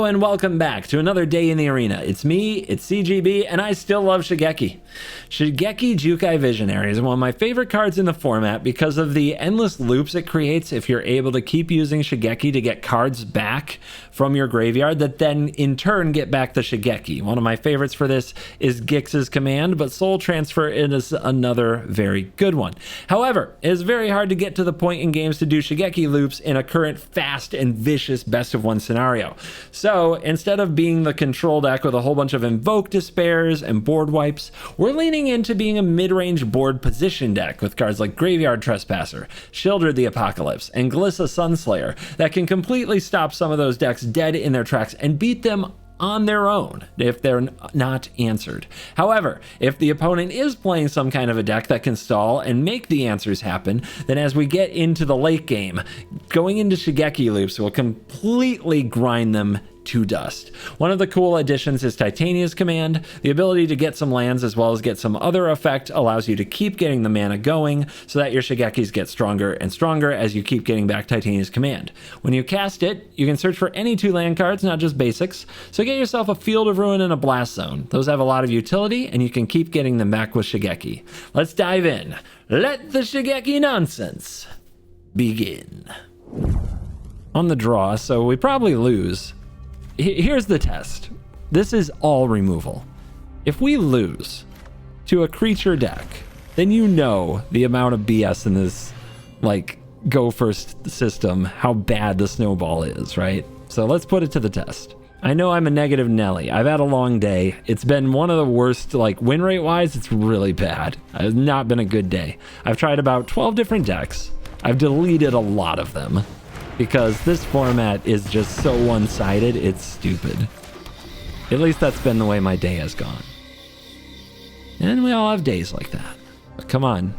and welcome back to another day in the arena. It's me, it's CGB, and I still love Shigeki. Shigeki Jukai Visionary is one of my favorite cards in the format because of the endless loops it creates if you're able to keep using Shigeki to get cards back from your graveyard that then in turn get back the Shigeki. One of my favorites for this is Gix's command, but Soul Transfer is another very good one. However, it is very hard to get to the point in games to do Shigeki loops in a current fast and vicious best of one scenario. So instead of being the control deck with a whole bunch of Invoke Despairs and board wipes, we're leaning into being a mid-range board position deck with cards like Graveyard Trespasser, Shieldred the Apocalypse, and Glissa Sunslayer that can completely stop some of those decks dead in their tracks and beat them on their own if they're not answered. However, if the opponent is playing some kind of a deck that can stall and make the answers happen, then as we get into the late game, going into Shigeki loops will completely grind them to dust. One of the cool additions is Titania's command. The ability to get some lands as well as get some other effect allows you to keep getting the mana going so that your Shigekis get stronger and stronger as you keep getting back Titania's command. When you cast it, you can search for any 2 land cards, not just basics, so get yourself a Field of Ruin and a Blast Zone. Those have a lot of utility and you can keep getting them back with Shigeki. Let's dive in. Let the Shigeki nonsense begin. On the draw, so we probably lose. Here's the test. This is all removal. If we lose to a creature deck, then you know the amount of BS in this, like, go first system, how bad the snowball is, right? So let's put it to the test. I know I'm a negative Nelly. I've had a long day. It's been one of the worst, like, win rate wise, it's really bad. It's not been a good day. I've tried about 12 different decks. I've deleted a lot of them, because this format is just so one-sided, it's stupid. At least that's been the way my day has gone. And we all have days like that. But come on,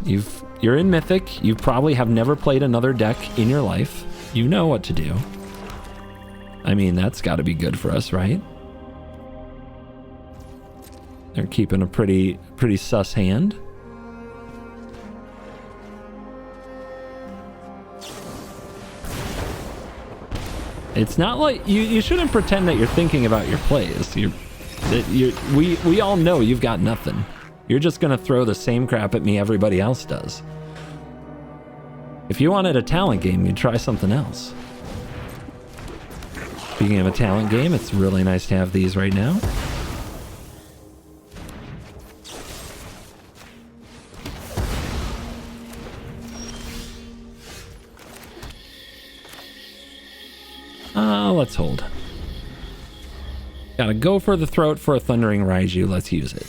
you're in Mythic, you probably have never played another deck in your life. You know what to do. I mean, that's gotta be good for us, right? They're keeping a pretty sus hand. It's not like you shouldn't pretend that you're thinking about your plays. We all know you've got nothing. You're just gonna throw the same crap at me everybody else does. If you wanted a talent game, you'd try something else. Speaking of a talent game, it's really nice to have these right now. Let's hold. Gotta go for the throat for a Thundering Raiju. Let's use it.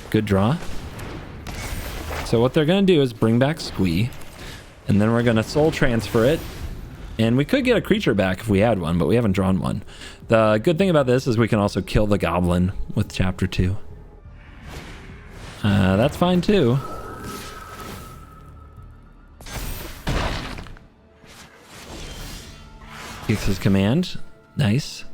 Good draw. So what they're gonna do is bring back Squee, and then we're gonna Soul Transfer it. And we could get a creature back if we had one, but we haven't drawn one. The good thing about this is we can also kill the Goblin with Chapter 2. That's fine too. Gix's command. Nice.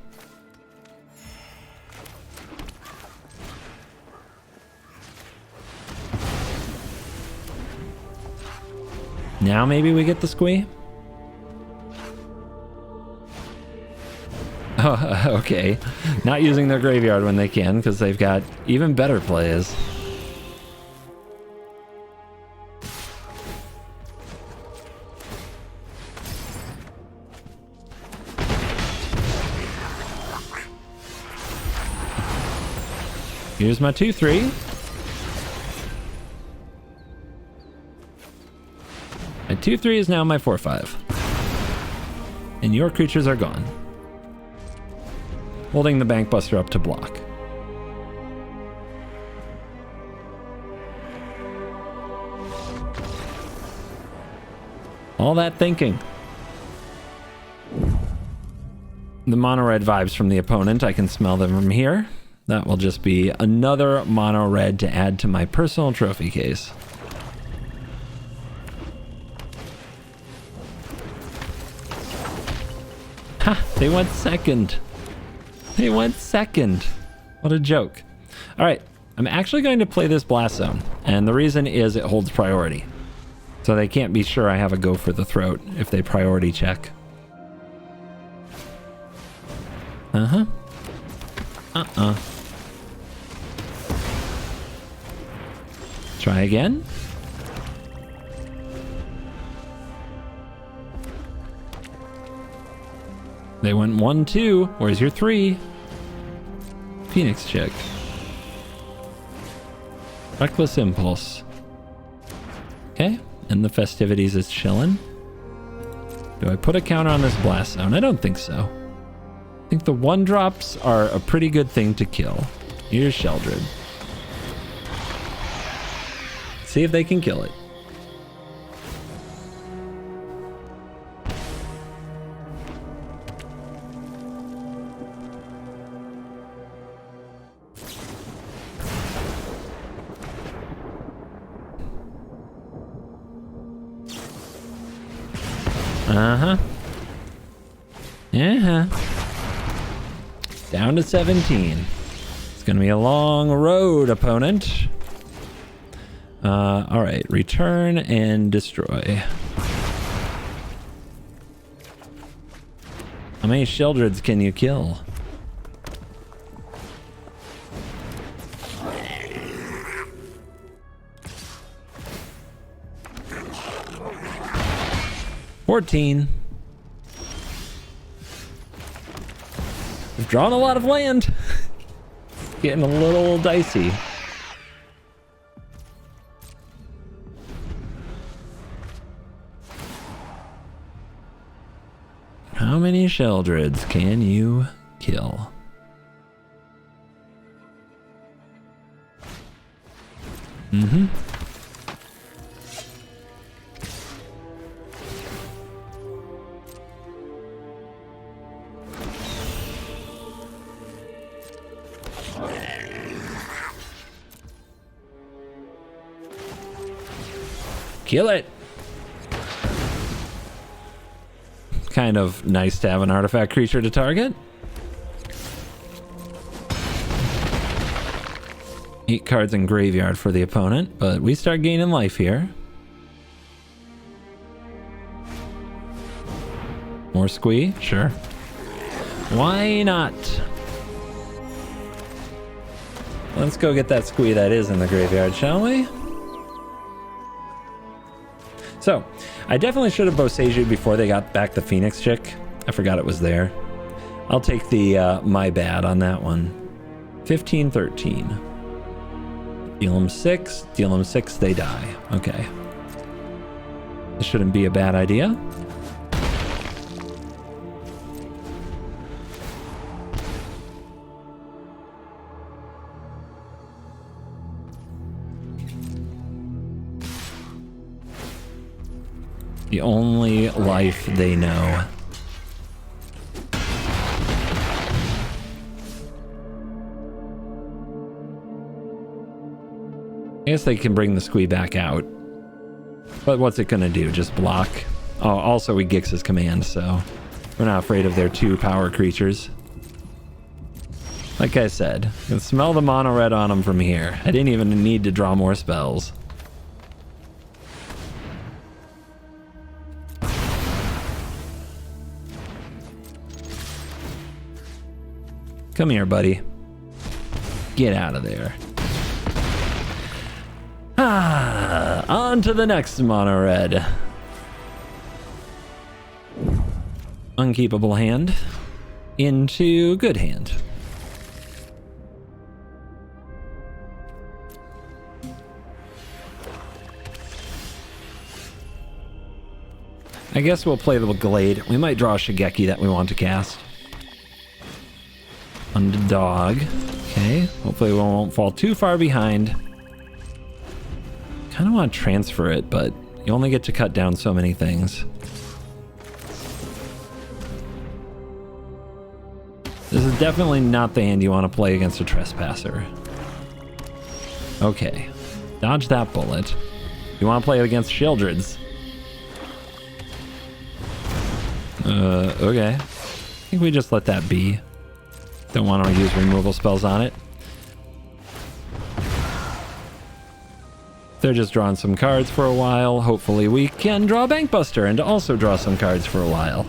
Now maybe we get the Squee? Oh, okay. Not using their graveyard when they can, because they've got even better plays. Here's my 2/3. My 2/3 is now my 4/5. And your creatures are gone. Holding the Bankbuster up to block. All that thinking. The mono red vibes from the opponent, I can smell them from here. That will just be another mono red to add to my personal trophy case. Ha! They went second. They went second. What a joke. All right. I'm actually going to play this Blast Zone, and the reason is it holds priority. So they can't be sure I have a go for the throat if they priority check. Uh-huh. Uh-uh. Try again. They went 1-2. Where's your 3? Phoenix check. Reckless Impulse. Okay, and the festivities is chilling. Do I put a counter on this Blast Zone? I don't think so. I think the 1-drops are a pretty good thing to kill. Here's Sheldred. See if they can kill it. Uh-huh. Yeah. Down to 17. It's going to be a long road, opponent. All right. Return and destroy. How many Sheldreds can you kill? We've drawn a lot of land. Getting a little dicey. How many Sheldreds can you kill? Mm-hmm. Kill it. Kind of nice to have an artifact creature to target. 8 cards in graveyard for the opponent, but we start gaining life here. More squee? Sure. Why not? Let's go get that squee that is in the graveyard, shall we? So, I definitely should have Boseiju before they got back the Phoenix chick. I forgot it was there. I'll take the my bad on that one. 15-13. Deal them 6. Deal them 6, they die. Okay. This shouldn't be a bad idea. The only life they know. I guess they can bring the squee back out. But what's it gonna do? Just block? Oh, also we Gix's command, so we're not afraid of their 2 power creatures. Like I said, I can smell the mono red on them from here. I didn't even need to draw more spells. Come here, buddy. Get out of there. On to the next mono red. Unkeepable hand into good hand. I guess we'll play the Glade. We might draw a Shigeki that we want to cast. Underdog. Okay, hopefully we won't fall too far behind. Kind of want to transfer it, but you only get to cut down so many things. This is definitely not the hand you want to play against a Trespasser. Okay, dodge that bullet. You want to play it against Sheldreds. Okay. I think we just let that be. Don't want to use removal spells on it. They're just drawing some cards for a while. Hopefully we can draw Bankbuster and also draw some cards for a while.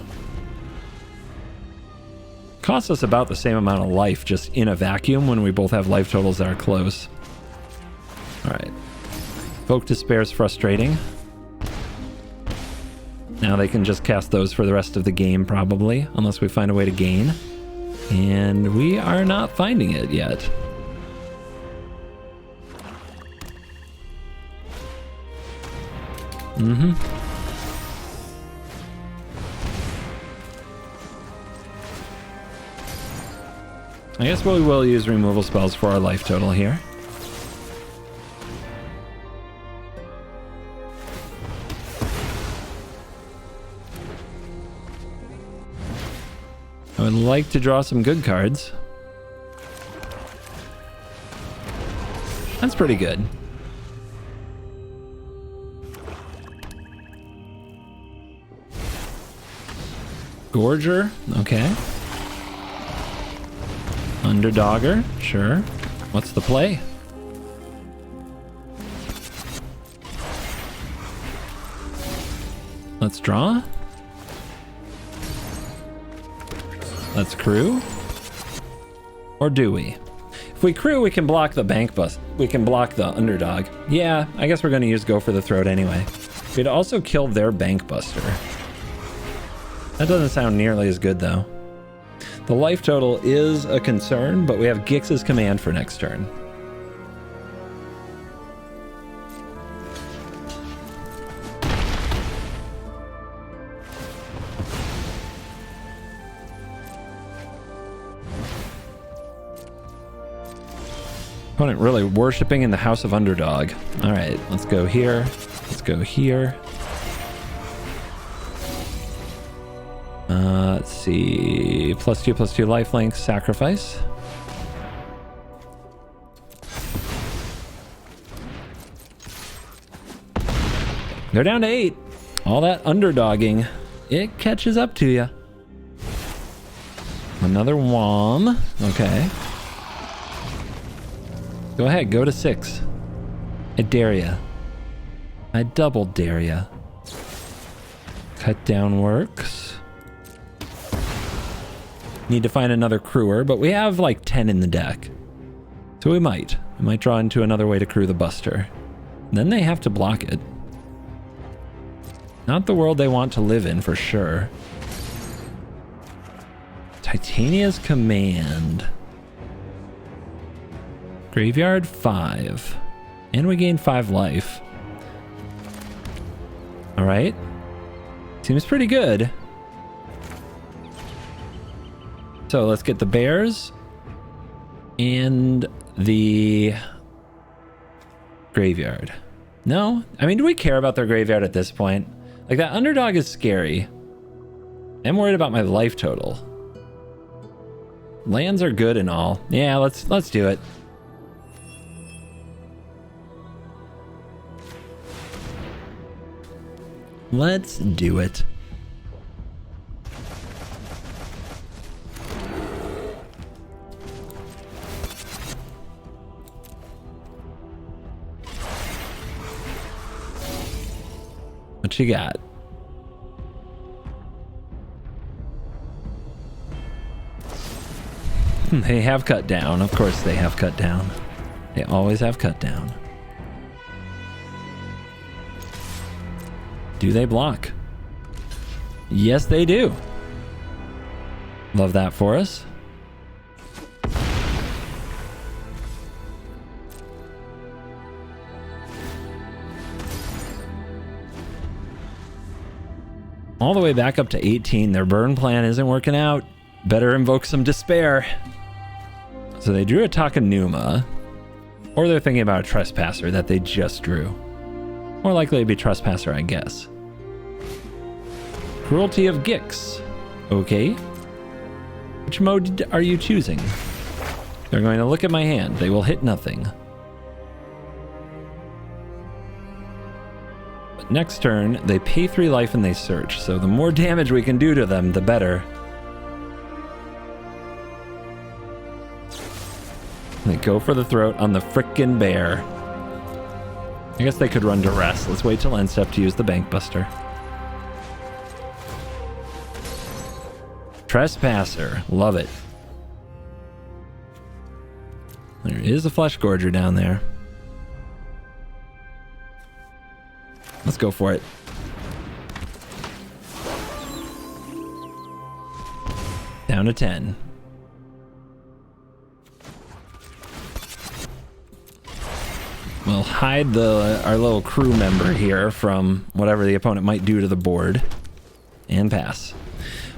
Costs us about the same amount of life just in a vacuum when we both have life totals that are close. Alright. Evoke Despair is frustrating. Now they can just cast those for the rest of the game probably, unless we find a way to gain. And we are not finding it yet. Mm-hmm. I guess we will use removal spells for our life total here. I would like to draw some good cards. That's pretty good. Gorger, okay. Underdogger, sure. What's the play? Let's draw. Let's crew. Or do we? If we crew, we can block the bank bust. We can block the underdog. Yeah, I guess we're going to use Go for the Throat anyway. We'd also kill their bank buster. That doesn't sound nearly as good though. The life total is a concern, but we have Gix's command for next turn. Opponent really worshipping in the House of Underdog. All right, let's go here. Let's go here. Let's see. +2/+2 lifelink, sacrifice. They're down to 8. All that underdogging, it catches up to you. Another Wom. Okay. Go ahead, go to 6. I dare ya. I double dare ya. Cut down works. Need to find another crewer, but we have like 10 in the deck. So we might draw into another way to crew the Buster. Then they have to block it. Not the world they want to live in for sure. Titania's Command. Graveyard 5. And we gain 5 life. Alright. Seems pretty good. So let's get the bears and the graveyard. No? I mean, do we care about their graveyard at this point? Like, that underdog is scary. I'm worried about my life total. Lands are good and all. Yeah, let's do it. Let's do it. What you got? They have cut down. Of course they have cut down. They always have cut down. Do they block? Yes, they do. Love that for us. All the way back up to 18. Their burn plan isn't working out. Better invoke some despair. So they drew a Takanuma. Or they're thinking about a Trespasser that they just drew. More likely to be Trespasser, I guess. Cruelty of Gix. Okay. Which mode are you choosing? They're going to look at my hand. They will hit nothing. But next turn, they pay 3 life and they search. So the more damage we can do to them, the better. They go for the throat on the frickin' bear. I guess they could run to rest. Let's wait till end step to use the Bank Buster. Trespasser. Love it. There is a Flesh Gorger down there. Let's go for it. Down to 10. We'll hide our little crew member here from whatever the opponent might do to the board. And pass.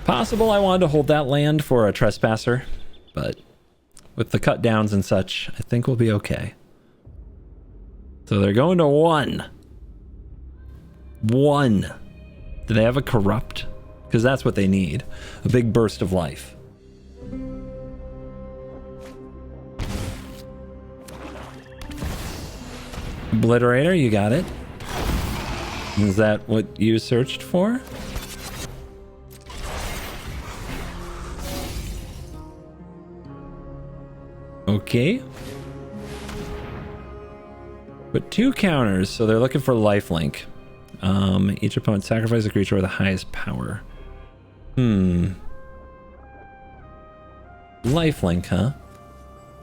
Possible I wanted to hold that land for a Trespasser, but with the cut downs and such, I think we'll be okay. So they're going to 1. 1. Do they have a Corrupt? Because that's what they need. A big burst of life. Obliterator, you got it. Is that what you searched for? Okay. But 2 counters, so they're looking for lifelink. Each opponent sacrifices a creature with the highest power. Lifelink, huh?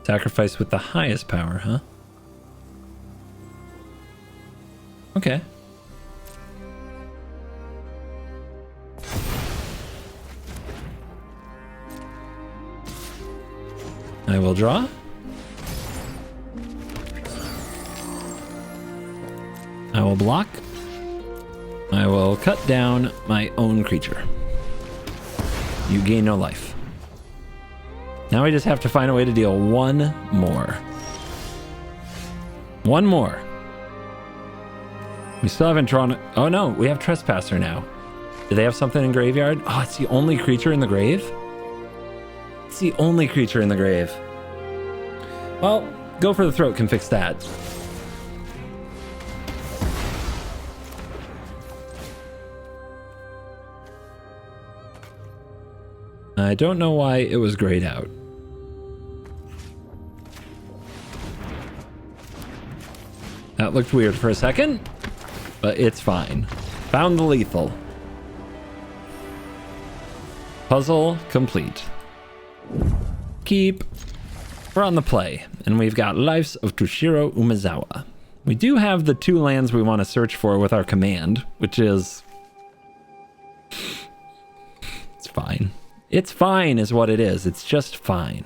Sacrifice with the highest power, huh? Okay. I will draw. I will block. I will cut down my own creature. You gain no life. Now we just have to find a way to deal 1 more. 1 more. We still haven't drawn... Oh no, we have Trespasser now. Do they have something in graveyard? Oh, it's the only creature in the grave? It's the only creature in the grave. Well, Go for the Throat can fix that. I don't know why it was grayed out. That looked weird for a second, but it's fine. Found the lethal. Puzzle complete. Keep. We're on the play, and we've got Lives of Toshiro Umezawa. We do have the 2 lands we want to search for with our command, which is... It's fine. It's fine is what it is. It's just fine.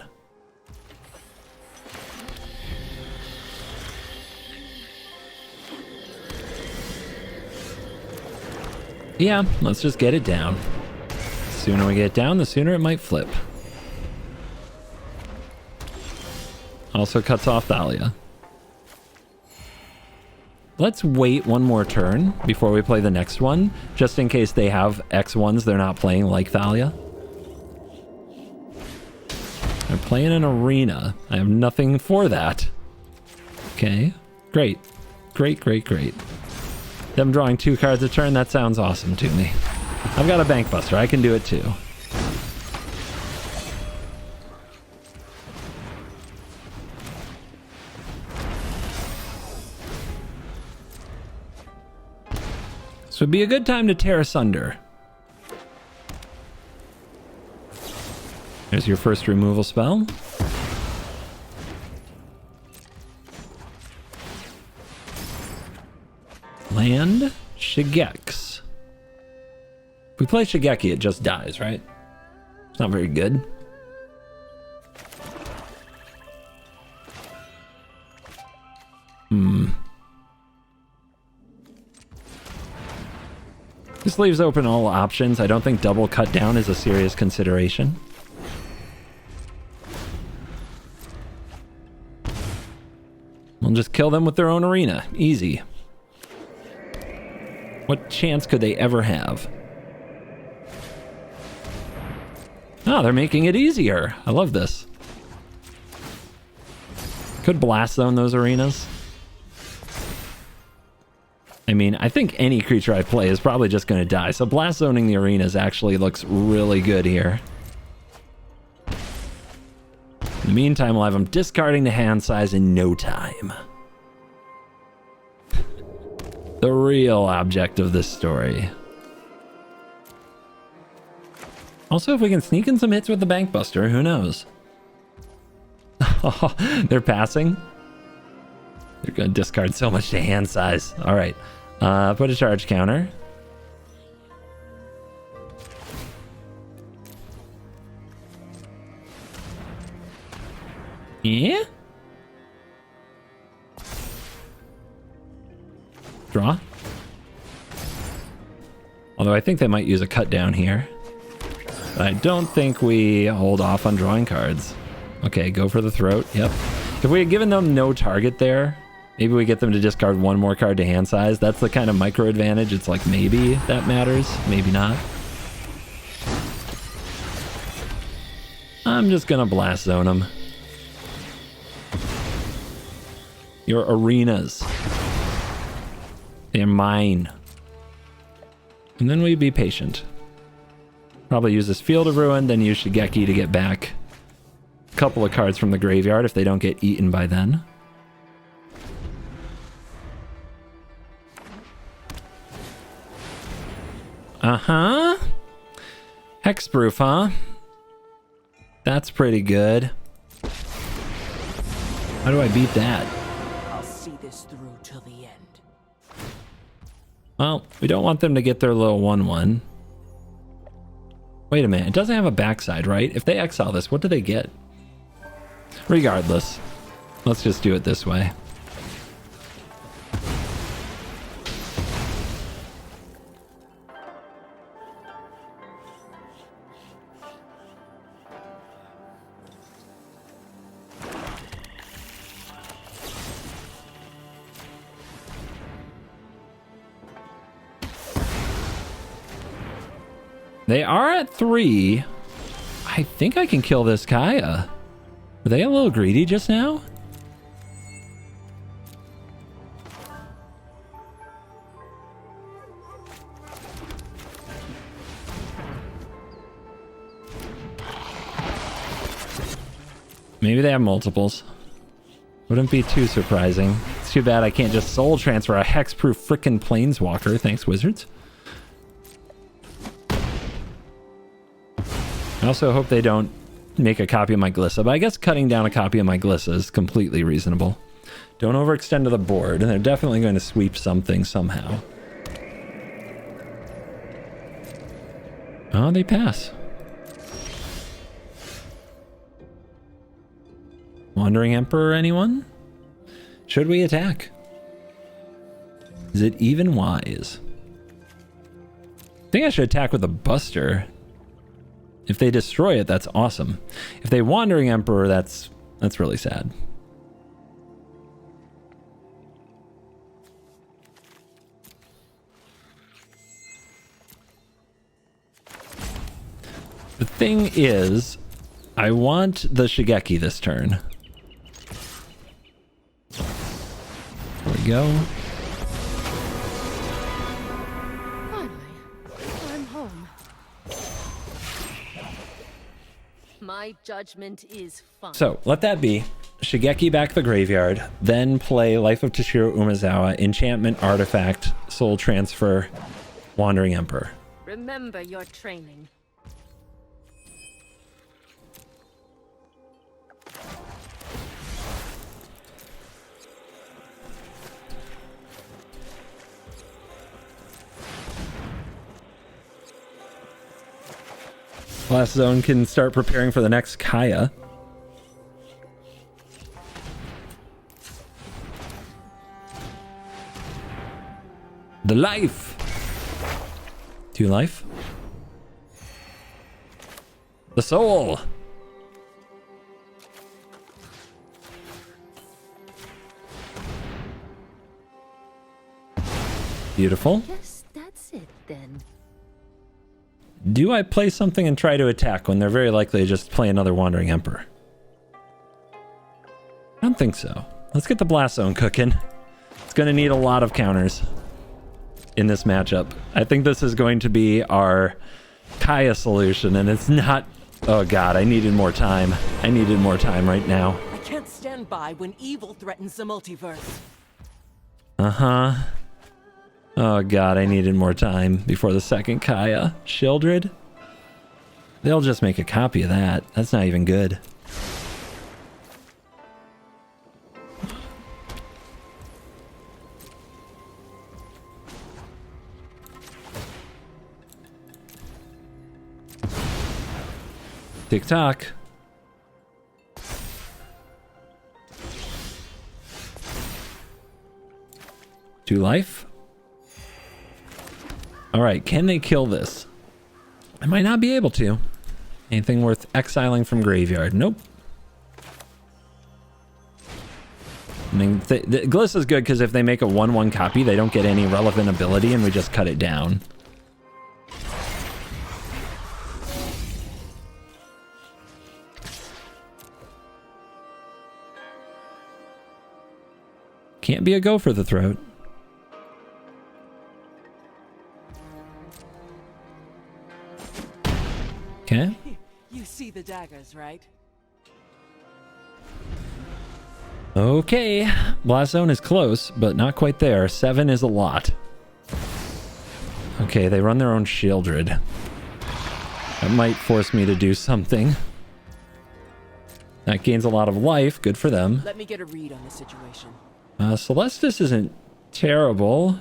Yeah, let's just get it down. The sooner we get it down, the sooner it might flip. Also cuts off Thalia. Let's wait 1 more turn before we play the next one, just in case they have X1s they're not playing like Thalia. They're playing an arena. I have nothing for that. Okay, great. Great, great, great. Them drawing 2 cards a turn, that sounds awesome to me. I've got a Bank Buster, I can do it too. This would be a good time to tear asunder. There's your first removal spell. Land Shigex. If we play Shigeki, it just dies, right? It's not very good. This leaves open all options. I don't think double cut down is a serious consideration. We'll just kill them with their own arena. Easy. What chance could they ever have? Oh, they're making it easier. I love this. Could blast zone those arenas. I mean, I think any creature I play is probably just going to die, so blast zoning the arenas actually looks really good here. In the meantime, we'll have them discarding the hand size in no time. The real object of this story. Also, if we can sneak in some hits with the Bankbuster, who knows? They're passing. They're going to discard so much to hand size. All right. Put a charge counter. Yeah? Draw. Although I think they might use a cut down here. But I don't think we hold off on drawing cards. Okay, go for the throat. Yep. If we had given them no target there, maybe we get them to discard one more card to hand size. That's the kind of micro advantage. It's like maybe that matters, maybe not. I'm just gonna blast zone them. Your arenas. They're mine. And then we'd be patient. Probably use this Field of Ruin, then use Shigeki to get back a couple of cards from the graveyard if they don't get eaten by then. Uh-huh. Hexproof, huh? That's pretty good. How do I beat that? I'll see this through till the end. Well, we don't want them to get their little 1/1. Wait a minute, it doesn't have a backside, right? If they exile this, what do they get? Regardless, let's just do it this way. They are at 3. I think I can kill this Kaya. Were they a little greedy just now? Maybe they have multiples. Wouldn't be too surprising. It's too bad I can't just soul transfer a hexproof frickin' planeswalker. Thanks, Wizards. I also hope they don't make a copy of my Glissa, but I guess cutting down a copy of my Glissa is completely reasonable. Don't overextend to the board, and they're definitely going to sweep something somehow. Oh, they pass. Wandering Emperor, anyone? Should we attack? Is it even wise? I think I should attack with a Buster. If they destroy it, that's awesome. If they Wandering Emperor, that's really sad. The thing is, I want the Shigeki this turn. There we go. My judgment is fine. So, let that be. Shigeki back the graveyard, then play Life of Toshiro Umezawa, Enchantment, Artifact, Soul Transfer, Wandering Emperor. Remember your training. Last zone can start preparing for the next Kaya. The life! 2 life. The soul! Beautiful. Guess that's it then. Do I play something and try to attack when they're very likely to just play another Wandering Emperor? I don't think so. Let's get the Blast Zone cooking. It's going to need a lot of counters in this matchup. I think this is going to be our Kaya solution, and it's not... Oh god, I needed more time. I needed more time right now. I can't stand by when evil threatens the multiverse. Uh-huh. Oh god, I needed more time before the second Kaya. Shieldred? They'll just make a copy of that. That's not even good. Tick-tock. 2 life. Alright, can they kill this? I might not be able to. Anything worth exiling from graveyard? Nope. I mean, the Gliss is good because if they make a 1/1 copy, they don't get any relevant ability and we just cut it down. Can't be a go for the throat. Okay. You see the daggers, right? Okay. Blast Zone is close, but not quite there. 7 is a lot. Okay, they run their own Shieldred. That might force me to do something. That gains a lot of life. Good for them. Let me get a read on the situation. Celestis isn't terrible.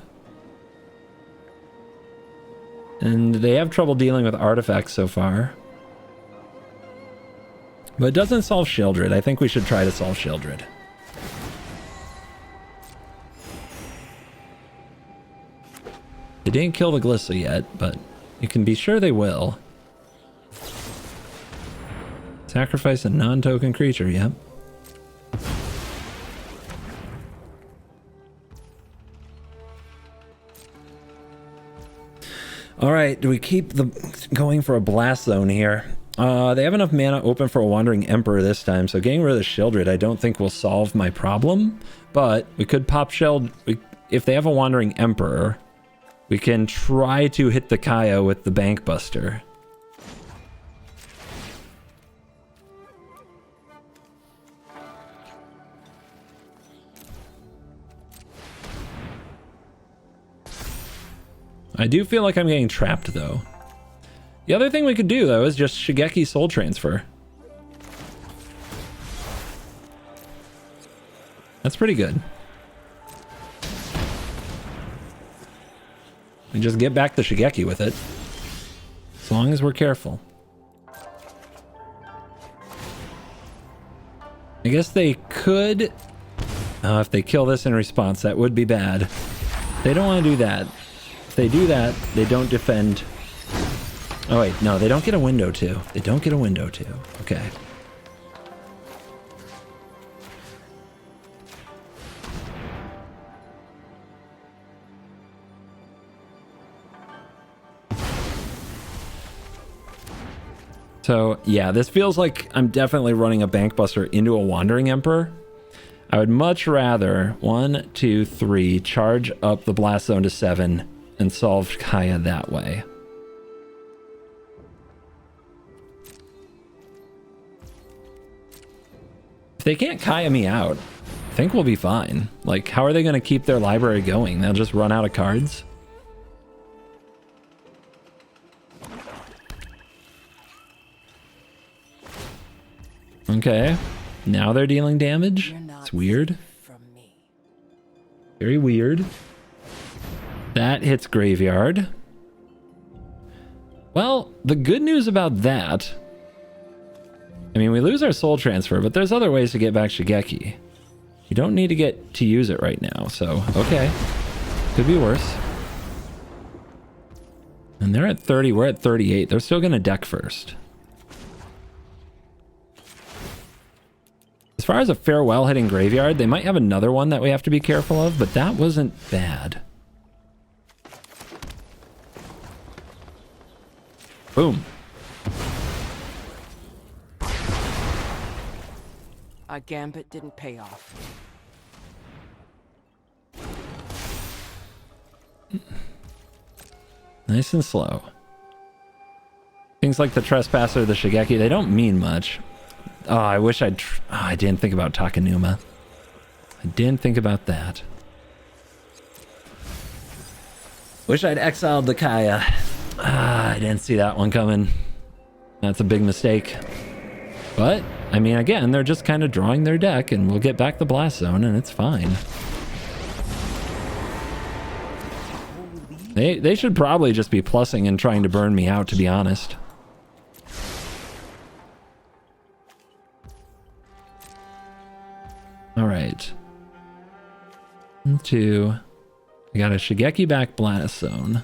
And they have trouble dealing with artifacts so far. But it doesn't solve Shieldred. I think we should try to solve Shieldred. They didn't kill the Glissa yet, but you can be sure they will. Sacrifice a non-token creature, yep. Alright, do we keep going for a Blast Zone here? They have enough mana open for a Wandering Emperor this time, so getting rid of the Shieldred I don't think will solve my problem. But we could pop Shield... If they have a Wandering Emperor, we can try to hit the Kaya with the Bank Buster. I do feel like I'm getting trapped, though. The other thing we could do, though, is just Shigeki Soul Transfer. That's pretty good. We just get back the Shigeki with it. As long as we're careful. I guess they could... if they kill this in response, that would be bad. They don't want to do that. If they do that, they don't defend... Oh wait, no, they don't get a window too. They don't get a window too. Okay. So, yeah, this feels like I'm definitely running a Bank Buster into a Wandering Emperor. I would much rather 1, 2, 3 charge up the Blast Zone to 7 and solve Kaya that way. If they can't Kaya me out, I think we'll be fine. Like, how are they going to keep their library going? They'll just run out of cards? Okay. Now they're dealing damage? It's weird. Very weird. That hits graveyard. Well, the good news about that... I mean, we lose our soul transfer, but there's other ways to get back Shigeki. You don't need to get to use it right now, so okay. Could be worse. And they're at 30, we're at 38. They're still gonna deck first. As far as a farewell hitting graveyard, they might have another one that we have to be careful of, but that wasn't bad. Boom. Our gambit didn't pay off. Nice and slow. Things like the Trespasser, the Shigeki, they don't mean much. Oh, I wish I didn't think about Takenuma. I didn't think about that. Wish I'd exiled the Kaya. I didn't see that one coming. That's a big mistake. But, I mean, again, they're just kind of drawing their deck, and we'll get back the Blast Zone, and it's fine. They should probably just be plussing and trying to burn me out, to be honest. Alright. 2. I got a Shigeki back Blast Zone.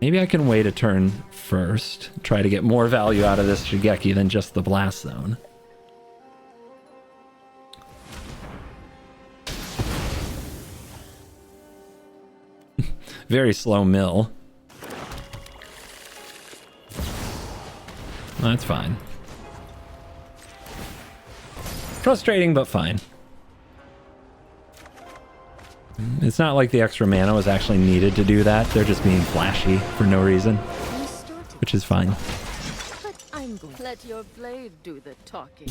Maybe I can wait a turn first. Try to get more value out of this Shigeki than just the Blast Zone. Very slow mill. That's fine. Frustrating, but fine. It's not like the extra mana was actually needed to do that. They're just being flashy for no reason, which is fine. But I'm going to let your blade do the talking.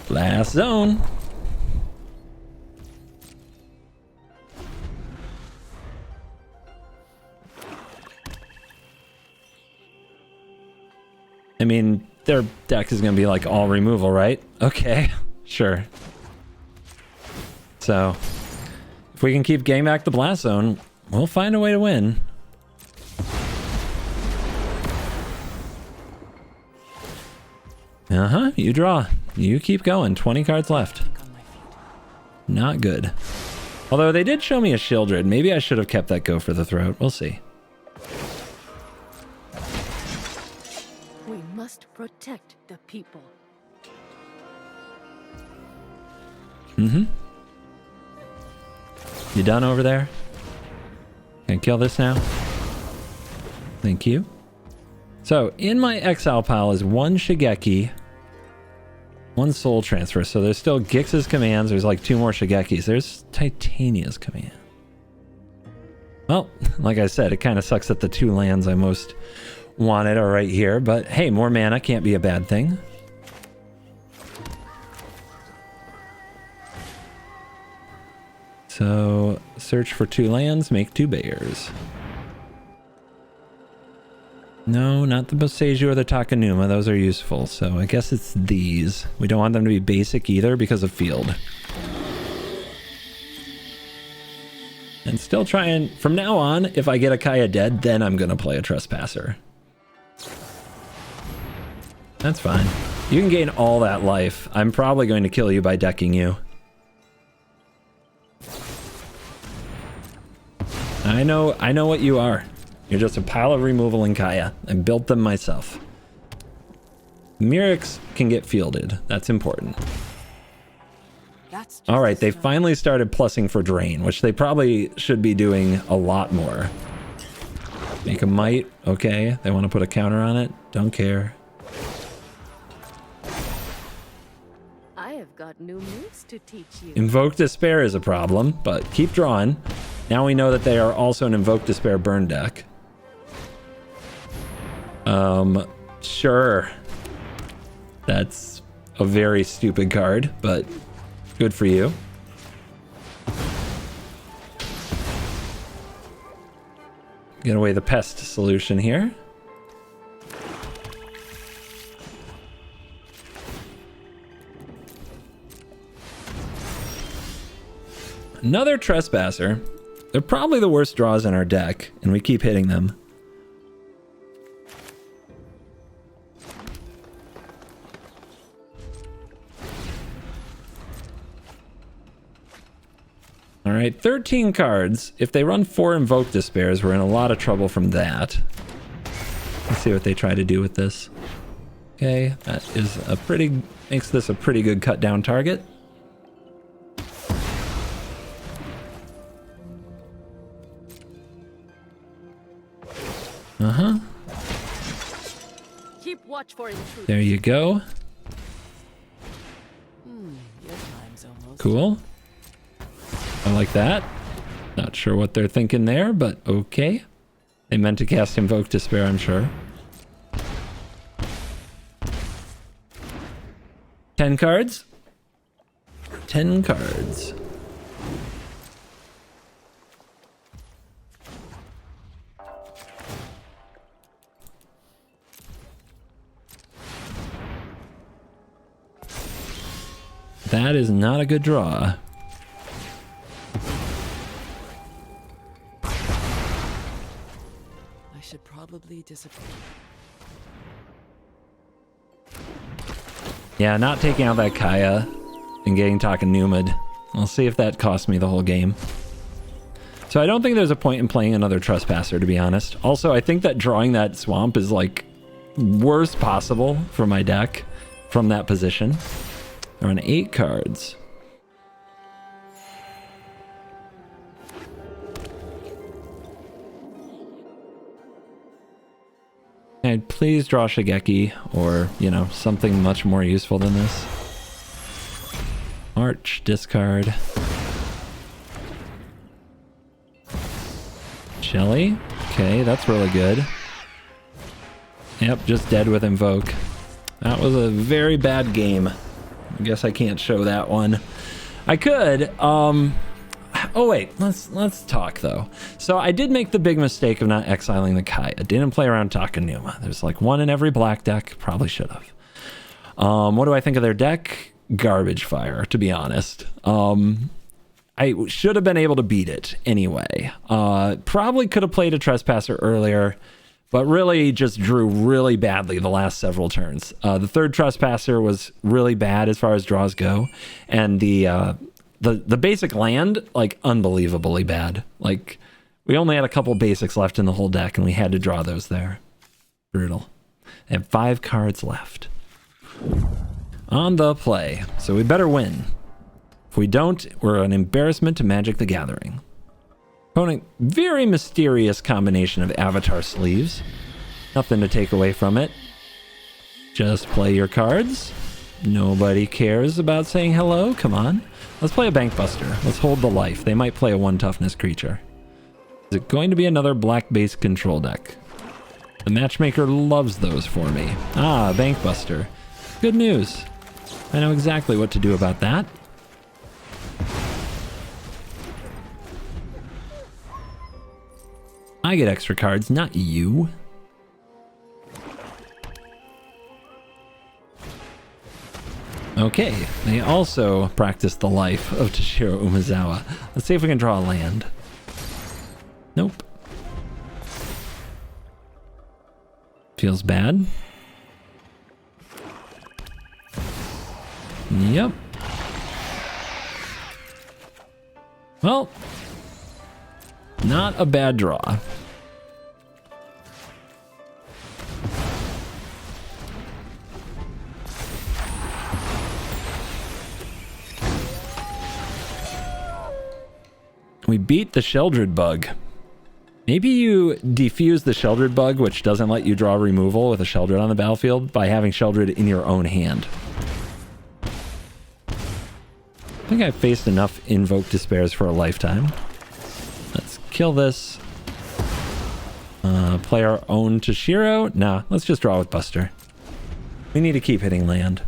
Blast Zone. I mean, their deck is going to be like all removal, right? Okay, sure. So, if we can keep getting back the Blast Zone, we'll find a way to win. Uh-huh, you draw. You keep going. 20 cards left. Not good. Although they did show me a Shieldred. Maybe I should have kept that go for the throat. We'll see. We must protect the people. Mm-hmm. You done over there? Can I kill this now? Thank you. So, in my exile pile is one Shigeki, one Soul Transfer. So there's still Gix's commands. There's like 2 more Shigekis. There's Titania's command. Well, like I said, it kind of sucks that the 2 lands I most wanted are right here. But hey, more mana can't be a bad thing. So, search for 2 lands, make 2 bears. No, not the Boseiju or the Takanuma. Those are useful, so I guess it's these. We don't want them to be basic either because of field. And still trying... From now on, if I get a Kaya dead, then I'm going to play a Trespasser. That's fine. You can gain all that life. I'm probably going to kill you by decking you. I know what you are. You're just a pile of removal in Kaya. I built them myself. Mirix can get fielded. That's important. All right, they finally started plussing for Drain, which they probably should be doing a lot more. Make a Might. Okay, they want to put a counter on it. Don't care. I have got new moves to teach you. Invoke Despair is a problem, but keep drawing. Now we know that they are also an Invoke Despair burn deck. Sure. That's a very stupid card, but good for you. Get away the pest solution here. Another Trespasser. They're probably the worst draws in our deck, and we keep hitting them. All right, 13 cards. If they run 4 Invoke Despairs, we're in a lot of trouble from that. Let's see what they try to do with this. Okay, that is a pretty... makes this a pretty good cut down target. Keep Watch for intruders. There you go. Your time's almost. Cool. I like that. Not sure what they're thinking there, but okay. They meant to cast Invoke Despair, I'm sure. 10 cards. 10 cards. That is not a good draw. I should probably disappear. Yeah, not taking out that Kaya and getting Takanumad. I'll see if that costs me the whole game. So I don't think there's a point in playing another Trespasser, to be honest. Also, I think that drawing that swamp is like worst possible for my deck from that position. They're on 8 cards. I'd please draw Shigeki or, you know, something much more useful than this. March, discard. Shelly. Okay, that's really good. Yep, just dead with Invoke. That was a very bad game. I guess I can't show that one. I could. Oh wait, let's talk though. So I did make the big mistake of not exiling the Kai. I didn't play around Takanuma. There's like one in every black deck. Probably should have. What do I think of their deck? Garbage fire, to be honest. I should have been able to beat it anyway. Probably could have played a Trespasser earlier, but really just drew really badly the last several turns. The third Trespasser was really bad as far as draws go, and the basic land, like, unbelievably bad. Like, we only had a couple basics left in the whole deck, and we had to draw those there. Brutal. They have 5 cards left. On the play. So we better win. If we don't, we're an embarrassment to Magic the Gathering. Opponent, very mysterious combination of Avatar sleeves. Nothing to take away from it. Just play your cards. Nobody cares about saying hello. Come on. Let's play a Bankbuster. Let's hold the life. They might play a 1 toughness creature. Is it going to be another black-based control deck? The matchmaker loves those for me. Ah, Bankbuster. Good news. I know exactly what to do about that. I get extra cards, not you. Okay, they also practice the life of Toshiro Umezawa. Let's see if we can draw a land. Nope. Feels bad. Yep. Well, not a bad draw. We beat the Sheldred bug. Maybe you defuse the Sheldred bug, which doesn't let you draw removal with a Sheldred on the battlefield, by having Sheldred in your own hand. I think I've faced enough Invoke Despairs for a lifetime. Let's kill this. Play our own Toshiro. Nah, let's just draw with Buster. We need to keep hitting land.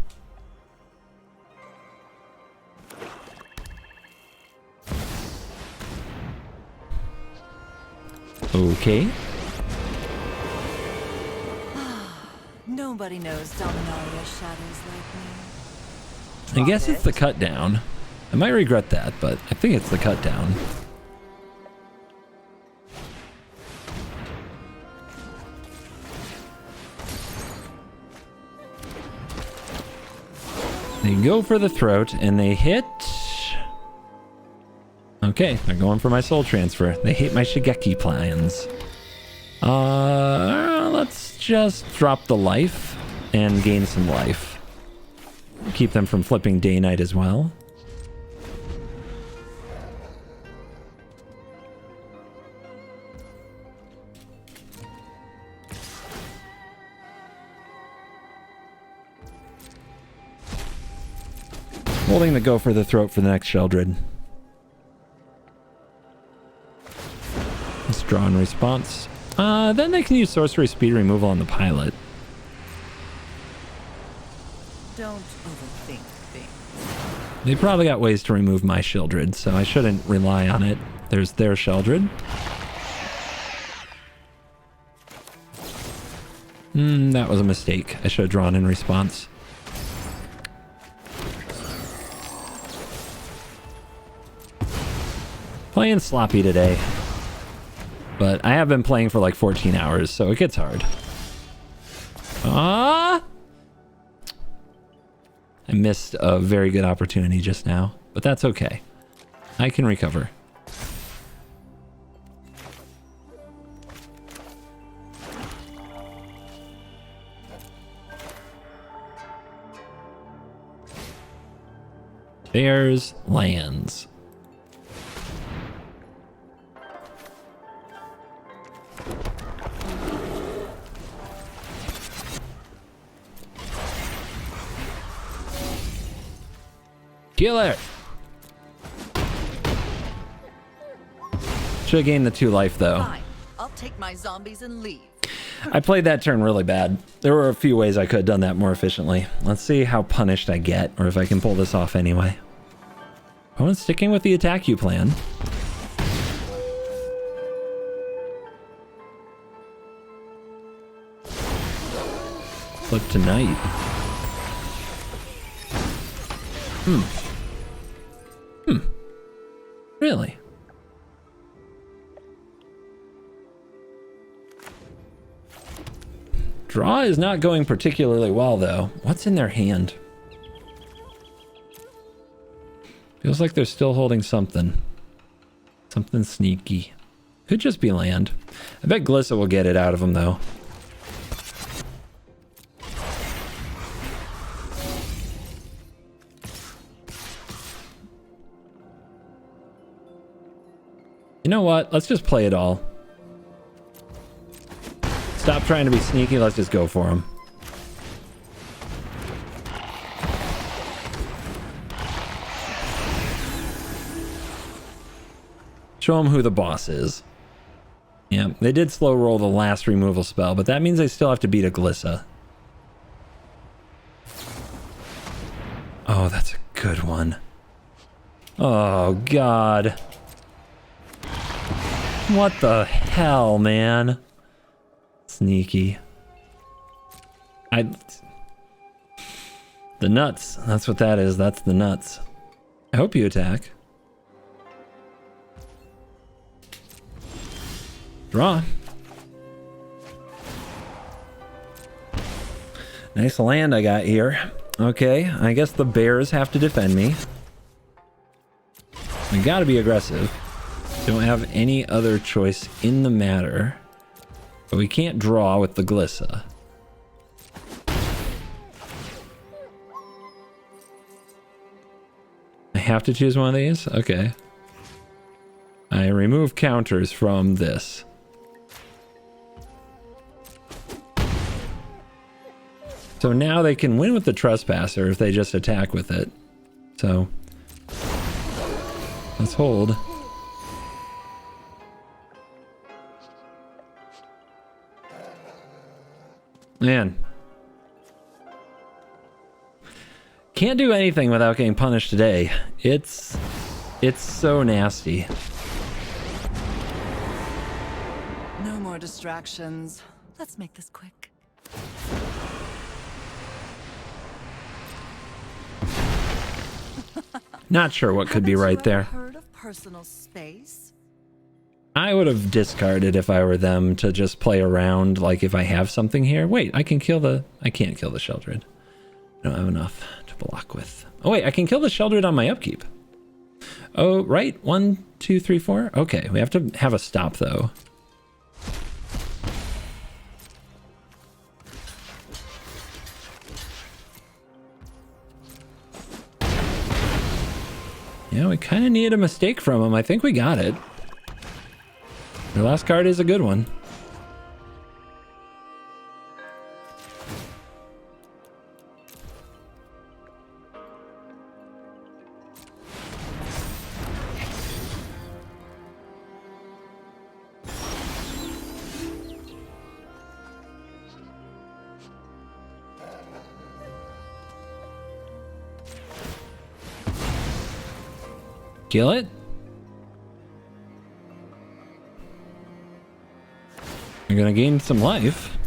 Okay. Nobody knows Dominaria shadows like me. I guess it's the cut down. I might regret that, but I think it's the cut down. They go for the throat and they hit. Okay, they're going for my soul transfer. They hate my Shigeki plans. Let's just drop the life and gain some life. Keep them from flipping day-night as well. Holding the go for the throat for the next Sheldred. Let's draw in response. Then they can use sorcery speed removal on the pilot. Don't overthink things. They probably got ways to remove my Sheldred, so I shouldn't rely on it. There's their Sheldred. That was a mistake. I should have drawn in response. Playing sloppy today. But I have been playing for like 14 hours, so it gets hard. I missed a very good opportunity just now, but that's okay. I can recover. Bears lands. Killer! Should have gained the 2 life though. Fine. I'll take my zombies and leave. I played that turn really bad. There were a few ways I could have done that more efficiently. Let's see how punished I get, or if I can pull this off anyway. Opponent's sticking with the attack you plan. Flip to knight. Really? Draw is not going particularly well, though. What's in their hand? Feels like they're still holding something. Something sneaky. Could just be land. I bet Glissa will get it out of them, though. You know what? Let's just play it all. Stop trying to be sneaky. Let's just go for him. Show him who the boss is. Yeah, they did slow roll the last removal spell, but that means they still have to beat a Glissa. Oh, that's a good one. Oh, God. What the hell, man? Sneaky. The nuts. That's what that is. That's the nuts. I hope you attack. Draw. Nice land I got here. Okay, I guess the bears have to defend me. I gotta be aggressive. Don't have any other choice in the matter. But we can't draw with the Glissa. I have to choose one of these? Okay. I remove counters from this. So now they can win with the Trespasser if they just attack with it. So let's hold. Man. Can't do anything without getting punished today. It's so nasty. No more distractions. Let's make this quick. Not sure what could be right there. Heard of personal space? I would have discarded if I were them to just play around, like if I have something here. Wait, I can't kill the Sheldred. I don't have enough to block with. Oh wait, I can kill the Sheldred on my upkeep. Oh, right. 1, 2, 3, 4. Okay, we have to have a stop though. Yeah, we kind of needed a mistake from him. I think we got it. Your last card is a good one. Kill it. You're gonna gain some life.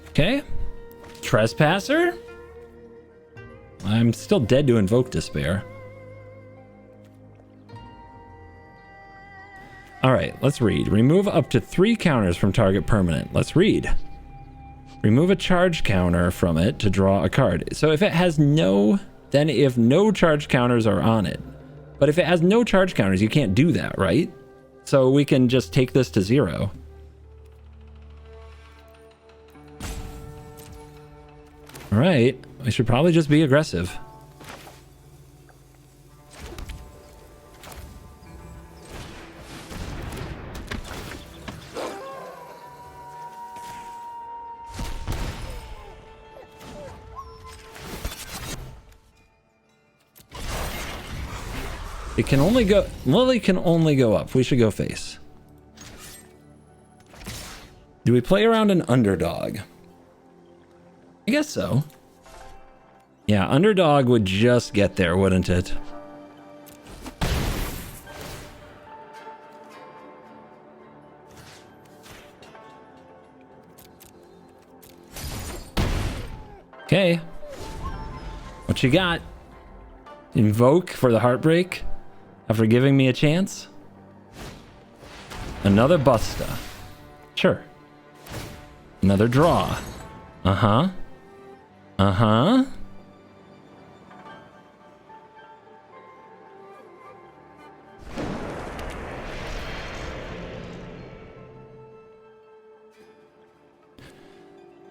Okay. Trespasser? I'm still dead to invoke despair. Alright, let's read. Remove up to 3 counters from target permanent. Let's read. Remove a charge counter from it to draw a card. So if it has no... Then if no charge counters are on it. But if it has no charge counters, you can't do that, right? So we can just take this to 0. Alright, we should probably just be aggressive. It can only go... Lily can only go up. We should go face. Do we play around an underdog? I guess so. Yeah, underdog would just get there, wouldn't it? Okay. What you got? Invoke for the heartbreak? After giving me a chance? Another busta. Sure. Another draw. Uh-huh. Uh-huh.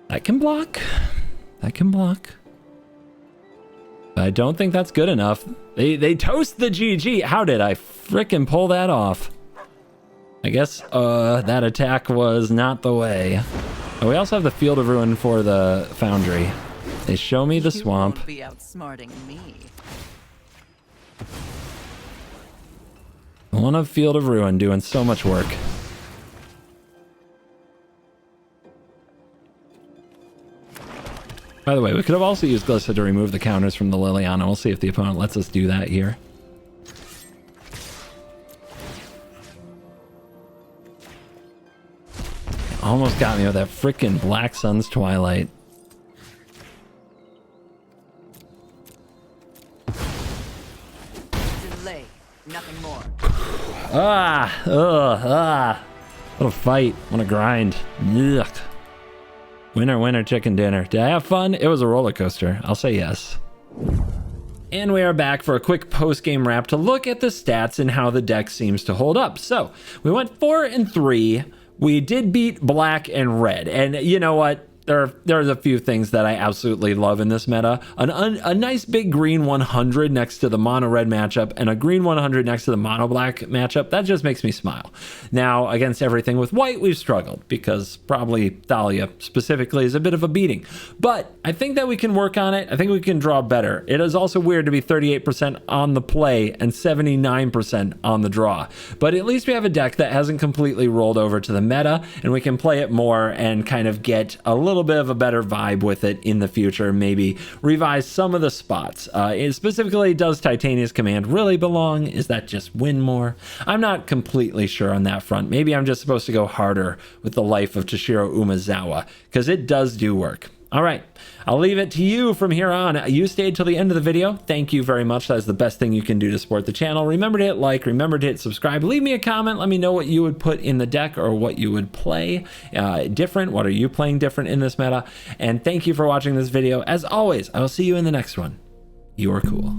That can block. That can block. I don't think that's good enough. They toast the GG. How did I frickin' pull that off? I guess that attack was not the way. Oh, we also have the Field of Ruin for the Foundry. They show me the swamp. You won't be outsmarting me. One of Field of Ruin doing so much work. By the way, we could have also used Glissa to remove the counters from the Liliana. We'll see if the opponent lets us do that here. Almost got me with that frickin' Black Sun's Twilight. Delay, nothing more. What a fight. What a grind. Ugh. Winner, winner, chicken dinner. Did I have fun? It was a roller coaster. I'll say yes. And we are back for a quick post-game wrap to look at the stats and how the deck seems to hold up. So, we went 4-3. We did beat black and red. And you know what? There's a few things that I absolutely love in this meta. A nice big green 100 next to the mono red matchup and a green 100 next to the mono black matchup. That just makes me smile. Now, against everything with white, we've struggled because probably Thalia specifically is a bit of a beating. But I think that we can work on it. I think we can draw better. It is also weird to be 38% on the play and 79% on the draw. But at least we have a deck that hasn't completely rolled over to the meta and we can play it more and kind of get a little bit of a better vibe with it in the future, maybe revise some of the spots. Specifically, does Titania's Command really belong? Is that just win more? I'm not completely sure on that front. Maybe I'm just supposed to go harder with the life of Toshiro Umezawa, because it does do work. All right, I'll leave it to you from here on. You stayed till the end of the video. Thank you very much. That is the best thing you can do to support the channel. Remember to hit like, remember to hit subscribe. Leave me a comment. Let me know what you would put in the deck or what you would play different. What are you playing different in this meta? And thank you for watching this video. As always, I will see you in the next one. You are cool.